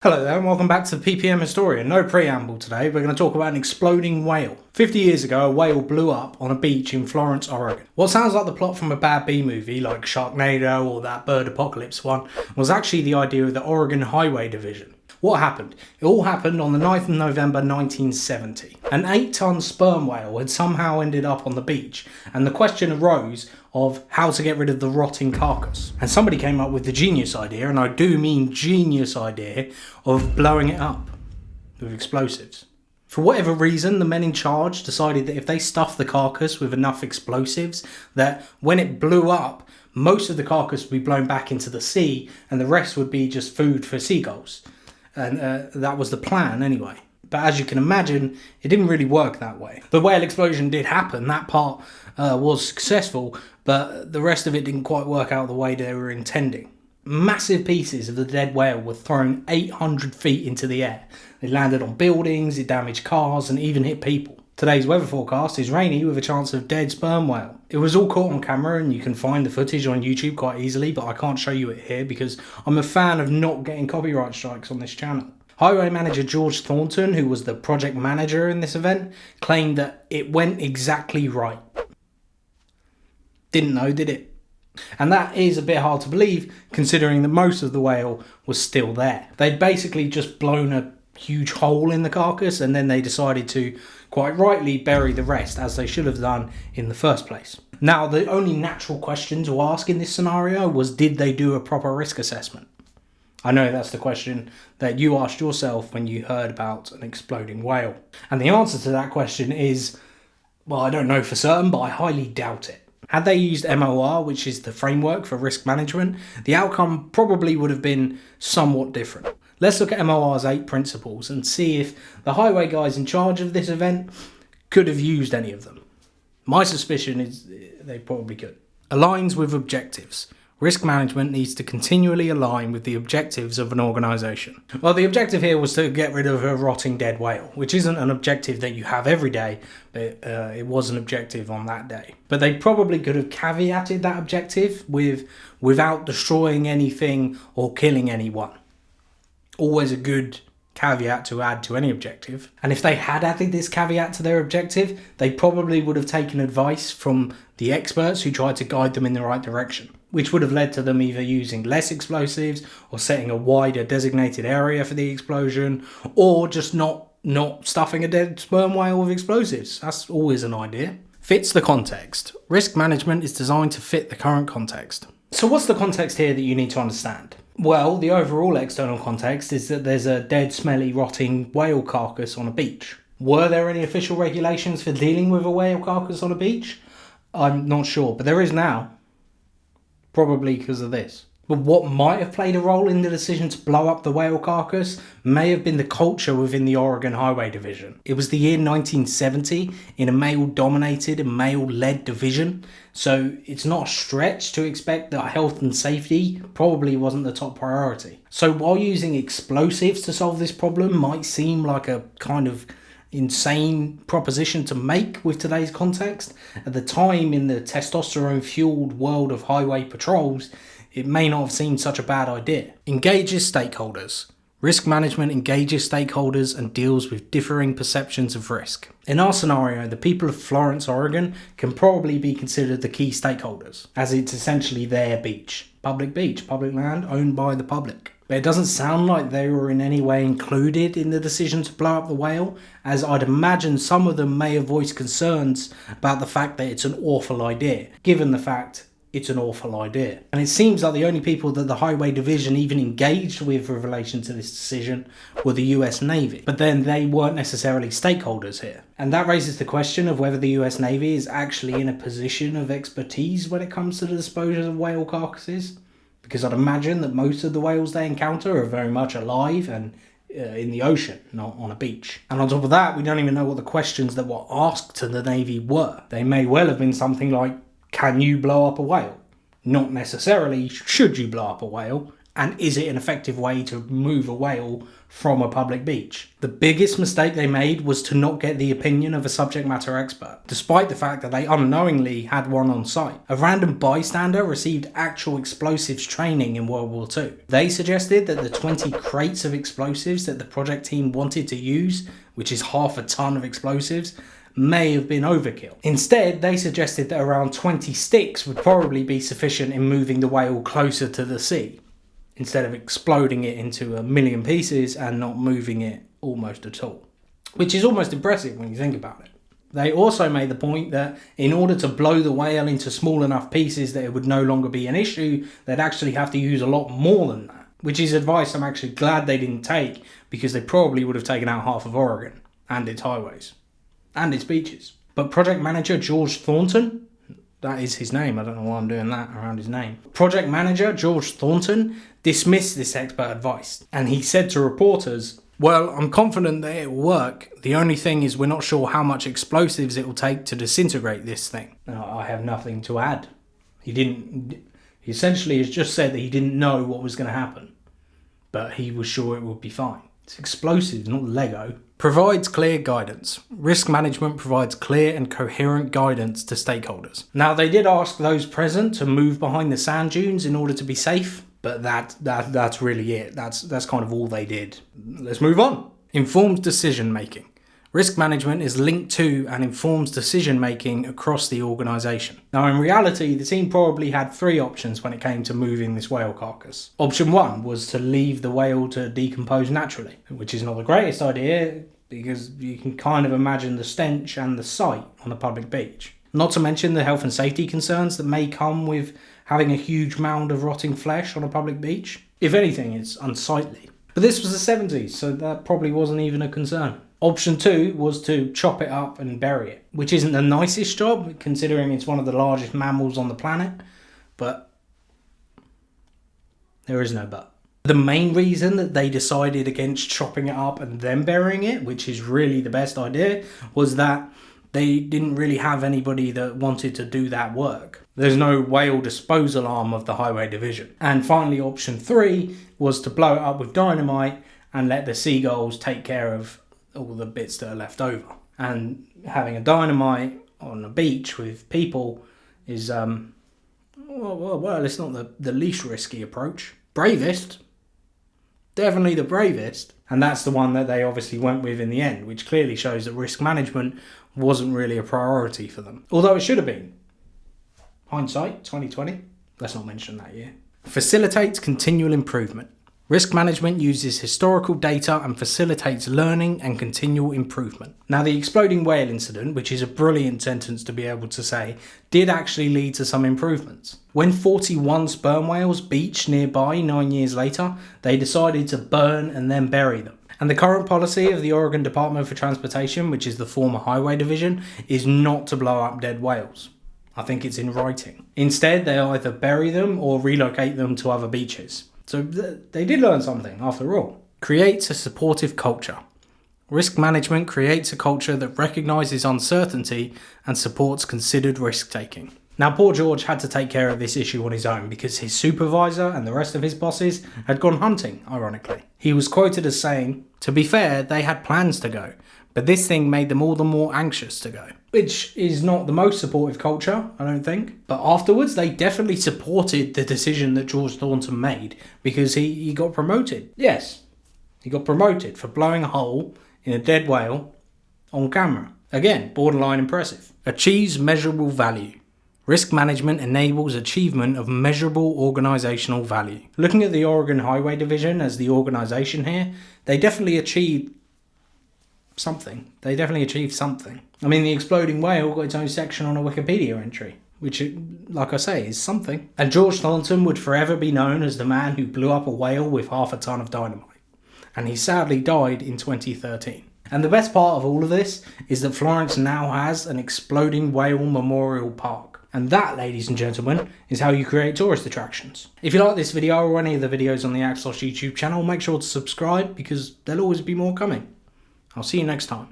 Hello there and welcome back to the PPM Historian. No preamble today, we're going to talk about an exploding whale. 50 years ago, a whale blew up on a beach in Florence, Oregon. What sounds like the plot from a bad B movie like Sharknado or that Bird Apocalypse one was actually the idea of the Oregon Highway Division. What happened? It all happened on the 9th of November 1970. An 8-ton sperm whale had somehow ended up on the beach, and the question arose of how to get rid of the rotting carcass. And somebody came up with the genius idea, and I do mean genius idea, of blowing it up with explosives. For whatever reason, the men in charge decided that if they stuffed the carcass with enough explosives, that when it blew up, most of the carcass would be blown back into the sea, and the rest would be just food for seagulls. And that was the plan anyway. But as you can imagine, it didn't really work that way. The whale explosion did happen, that part was successful, but the rest of it didn't quite work out the way they were intending. Massive pieces of the dead whale were thrown 800 feet into the air. They landed on buildings, it damaged cars, and even hit people. Today's weather forecast is rainy with a chance of dead sperm whale. It was all caught on camera and you can find the footage on YouTube quite easily, but I can't show you it here because I'm a fan of not getting copyright strikes on this channel. Highway manager George Thornton, who was the project manager in this event, claimed that it went exactly right. Didn't know, did it? And that is a bit hard to believe considering that most of the whale was still there. They'd basically just blown a huge hole in the carcass and then they decided to quite rightly bury the rest as they should have done in the first place. Now, the only natural question to ask in this scenario was, did they do a proper risk assessment? I know that's the question that you asked yourself when you heard about an exploding whale. And the answer to that question is, well, I don't know for certain, but I highly doubt it. Had they used MOR, which is the framework for risk management, the outcome probably would have been somewhat different. Let's look at MOR's 8 principles and see if the highway guys in charge of this event could have used any of them. My suspicion is they probably could. Aligns with objectives. Risk management needs to continually align with the objectives of an organisation. Well, the objective here was to get rid of a rotting dead whale, which isn't an objective that you have every day, but it was an objective on that day. But they probably could have caveated that objective without destroying anything or killing anyone. Always a good caveat to add to any objective. And if they had added this caveat to their objective, they probably would have taken advice from the experts who tried to guide them in the right direction, which would have led to them either using less explosives or setting a wider designated area for the explosion, or just not stuffing a dead sperm whale with explosives. That's always an idea. Fits the context. Risk management is designed to fit the current context. So what's the context here that you need to understand? Well, the overall external context is that there's a dead, smelly, rotting whale carcass on a beach. Were there any official regulations for dealing with a whale carcass on a beach? I'm not sure, but there is now. Probably because of this. But what might have played a role in the decision to blow up the whale carcass may have been the culture within the Oregon Highway Division. It was the year 1970 in a male-dominated and male-led division, so it's not a stretch to expect that health and safety probably wasn't the top priority. So while using explosives to solve this problem might seem like a kind of insane proposition to make with today's context, at the time in the testosterone-fueled world of highway patrols, it may not have seemed such a bad idea. Engages stakeholders. Risk management engages stakeholders and deals with differing perceptions of risk. In our scenario, the people of Florence, Oregon can probably be considered the key stakeholders, as it's essentially their beach, public land owned by the public. But it doesn't sound like they were in any way included in the decision to blow up the whale, as I'd imagine some of them may have voiced concerns about the fact that it's an awful idea, given the fact it's an awful idea. And it seems like the only people that the Highway Division even engaged with relation to this decision were the US Navy. But then they weren't necessarily stakeholders here. And that raises the question of whether the US Navy is actually in a position of expertise when it comes to the disposal of whale carcasses. Because I'd imagine that most of the whales they encounter are very much alive and in the ocean, not on a beach. And on top of that, we don't even know what the questions that were asked to the Navy were. They may well have been something like, can you blow up a whale? Not necessarily, should you blow up a whale? And is it an effective way to move a whale from a public beach? The biggest mistake they made was to not get the opinion of a subject matter expert, despite the fact that they unknowingly had one on site. A random bystander received actual explosives training in World War II. They suggested that the 20 crates of explosives that the project team wanted to use, which is half a ton of explosives, may have been overkill. Instead, they suggested that around 20 sticks would probably be sufficient in moving the whale closer to the sea, instead of exploding it into a million pieces and not moving it almost at all. Which is almost impressive when you think about it. They also made the point that in order to blow the whale into small enough pieces that it would no longer be an issue, they'd actually have to use a lot more than that. Which is advice I'm actually glad they didn't take, because they probably would have taken out half of Oregon and its highways and its beaches. But project manager George Thornton, that is his name, I don't know why I'm doing that around his name. Project manager George Thornton dismissed this expert advice, and he said to reporters, "Well, I'm confident that it will work. The only thing is we're not sure how much explosives it will take to disintegrate this thing." Now, I have nothing to add. He essentially has just said that he didn't know what was going to happen, but he was sure it would be fine. It's explosives, not Lego. Provides clear guidance. Risk management provides clear and coherent guidance to stakeholders. Now, they did ask those present to move behind the sand dunes in order to be safe, but that's really it. That's kind of all they did. Let's move on. Informed decision making. Risk management is linked to and informs decision making across the organisation. Now, in reality, the team probably had 3 options when it came to moving this whale carcass. Option 1 was to leave the whale to decompose naturally, which is not the greatest idea because you can kind of imagine the stench and the sight on a public beach. Not to mention the health and safety concerns that may come with having a huge mound of rotting flesh on a public beach. If anything, it's unsightly. But this was the 70s, so that probably wasn't even a concern. Option 2 was to chop it up and bury it, which isn't the nicest job considering it's one of the largest mammals on the planet, but there is no but. The main reason that they decided against chopping it up and then burying it, which is really the best idea, was that they didn't really have anybody that wanted to do that work. There's no whale disposal arm of the highway division. And finally, option 3 was to blow it up with dynamite and let the seagulls take care of all the bits that are left over. And having a dynamite on a beach with people is, well, it's not the least risky approach. Bravest. Definitely the bravest. And that's the one that they obviously went with in the end, which clearly shows that risk management wasn't really a priority for them. Although it should have been. Hindsight, 2020. Let's not mention that year. Facilitates continual improvement. Risk management uses historical data and facilitates learning and continual improvement. Now, the exploding whale incident, which is a brilliant sentence to be able to say, did actually lead to some improvements. When 41 sperm whales beached nearby 9 years later, they decided to burn and then bury them. And the current policy of the Oregon Department for Transportation, which is the former Highway Division, is not to blow up dead whales. I think it's in writing. Instead, they either bury them or relocate them to other beaches. So they did learn something, after all. Creates a supportive culture. Risk management creates a culture that recognises uncertainty and supports considered risk-taking. Now, poor George had to take care of this issue on his own because his supervisor and the rest of his bosses had gone hunting, ironically. He was quoted as saying, "To be fair, they had plans to go, but this thing made them all the more anxious to go." Which is not the most supportive culture, I don't think. But afterwards, they definitely supported the decision that George Thornton made because he got promoted. Yes, he got promoted for blowing a hole in a dead whale on camera. Again, borderline impressive. Achieves measurable value. Risk management enables achievement of measurable organisational value. Looking at the Oregon Highway Division as the organisation here, they definitely achieved something. I mean, the exploding whale got its own section on a Wikipedia entry, which, like I say, is something. And George Thornton would forever be known as the man who blew up a whale with half a ton of dynamite. And he sadly died in 2013. And the best part of all of this is that Florence now has an exploding whale memorial park. And that, ladies and gentlemen, is how you create tourist attractions. If you like this video or any of the videos on the Axos YouTube channel, make sure to subscribe because there'll always be more coming. I'll see you next time.